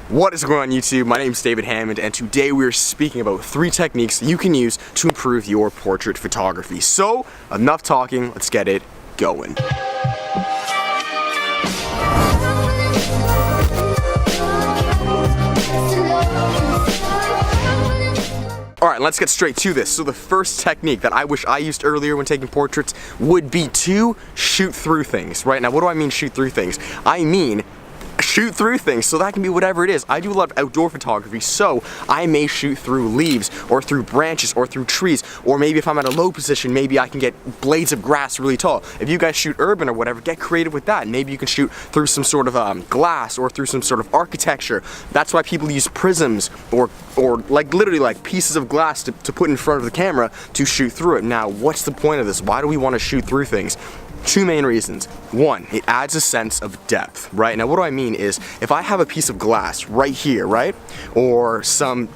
What is going on YouTube? My name is David Hammond, and today we are speaking about 3 techniques you can use to improve your portrait photography. So, enough talking, let's get it going. Alright, let's get straight to this. So the first technique that I wish I used earlier when taking portraits would be to shoot through things. Right, now what do I mean shoot through things? I mean shoot through things, so that can be whatever it is. I do a lot of outdoor photography, so I may shoot through leaves, or through branches, or through trees, or maybe if I'm at a low position, maybe I can get blades of grass really tall. If you guys shoot urban or whatever, get creative with that. Maybe you can shoot through some sort of glass, or through some sort of architecture. That's why people use prisms, or like literally like pieces of glass to put in front of the camera to shoot through it. Now, what's the point of this? Why do we want to shoot through things? 2 main reasons. 1, it adds a sense of depth, right? Now what do I mean is, if I have a piece of glass right here, right? Or some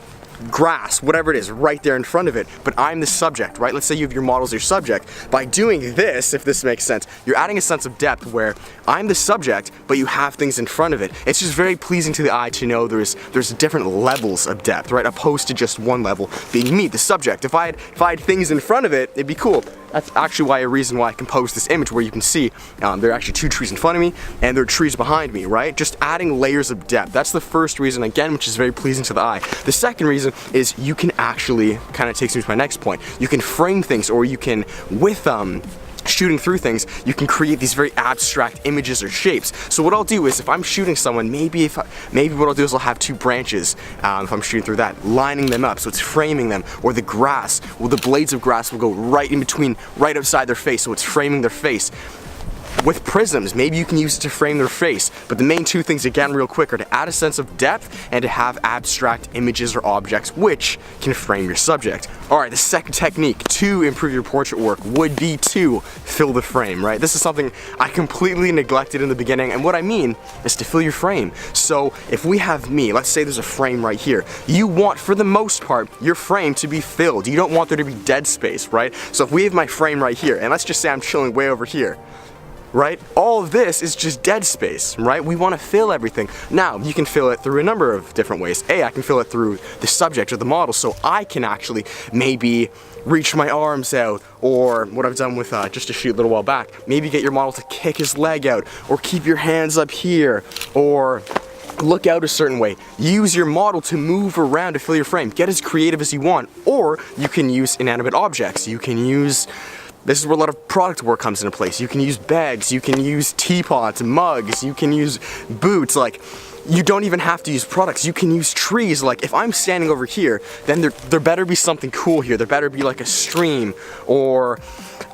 grass, whatever it is, right there in front of it, but I'm the subject, right? Let's say you have your model as your subject. By doing this, if this makes sense, you're adding a sense of depth where I'm the subject, but you have things in front of it. It's just very pleasing to the eye to know there's different levels of depth, right? Opposed to just one level being me, the subject. If I had things in front of it, it'd be cool. That's actually a reason why I composed this image where you can see there are actually 2 trees in front of me and there are trees behind me, right? Just adding layers of depth. That's the first reason, again, which is very pleasing to the eye. The second reason is you can actually, kind of takes me to my next point, you can frame things, or you can, with shooting through things, you can create these very abstract images or shapes. So what I'll do is, if I'm shooting someone, maybe what I'll do is I'll have 2 branches, if I'm shooting through that, lining them up, so it's framing them, or the grass, well, the blades of grass will go right in between, right outside their face, so it's framing their face. With prisms, maybe you can use it to frame their face, but the main 2 things, again, real quick, are to add a sense of depth and to have abstract images or objects which can frame your subject. Alright, the second technique to improve your portrait work would be to fill the frame, right? This is something I completely neglected in the beginning, and what I mean is to fill your frame. So if we have me, let's say there's a frame right here, you want, for the most part, your frame to be filled. You don't want there to be dead space, right? So if we have my frame right here, and let's just say I'm chilling way over here, right? All of this is just dead space, right? We want to fill everything. Now, you can fill it through a number of different ways. I can fill it through the subject or the model, so I can actually maybe reach my arms out, or what I've done with just to shoot a little while back, maybe get your model to kick his leg out, or keep your hands up here, or look out a certain way. Use your model to move around to fill your frame. Get as creative as you want, or you can use inanimate objects. You can use, this is where a lot of product work comes into place. You can use bags, you can use teapots, mugs, you can use boots, like, you don't even have to use products, you can use trees. Like, if I'm standing over here, then there better be something cool here. There better be like a stream, or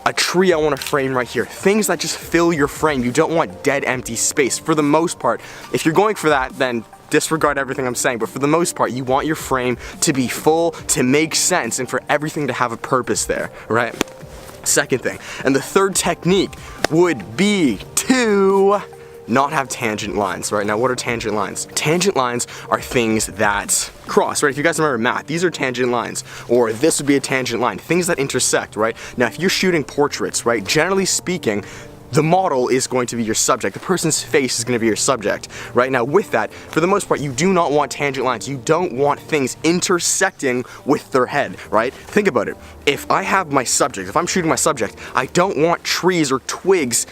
a tree I want to frame right here. Things that just fill your frame. You don't want dead, empty space. For the most part, if you're going for that, then disregard everything I'm saying, but for the most part, you want your frame to be full, to make sense, and for everything to have a purpose there, right? Second thing. And the third technique would be to not have tangent lines, right? Now, what are tangent lines? Tangent lines are things that cross, right? If you guys remember math, these are tangent lines, or this would be a tangent line, things that intersect, right? Now, if you're shooting portraits, right, generally speaking, the model is going to be your subject. The person's face is going to be your subject, right? Now, with that, for the most part, you do not want tangent lines. You don't want things intersecting with their head, right? Think about it. If I have my subject, if I'm shooting my subject, I don't want trees or twigs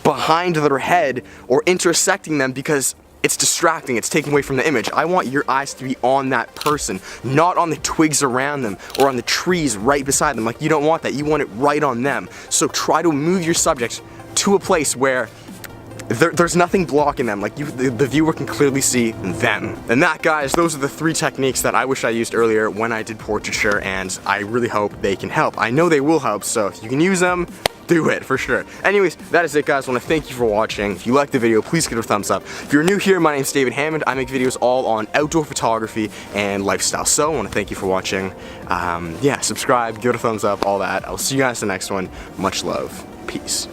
behind their head or intersecting them, because it's distracting, it's taking away from the image. I want your eyes to be on that person, not on the twigs around them or on the trees right beside them. Like, you don't want that, you want it right on them. So try to move your subject to a place where there's nothing blocking them, like the viewer can clearly see them. And that, guys, those are the 3 techniques that I wish I used earlier when I did portraiture, and I really hope they can help. I know they will help, so if you can use them, do it, for sure. Anyways, that is it, guys. I want to thank you for watching. If you liked the video, please give it a thumbs up. If you're new here, my name's David Hammond. I make videos all on outdoor photography and lifestyle. So I want to thank you for watching. Yeah, subscribe, give it a thumbs up, all that. I'll see you guys in the next one. Much love. Peace.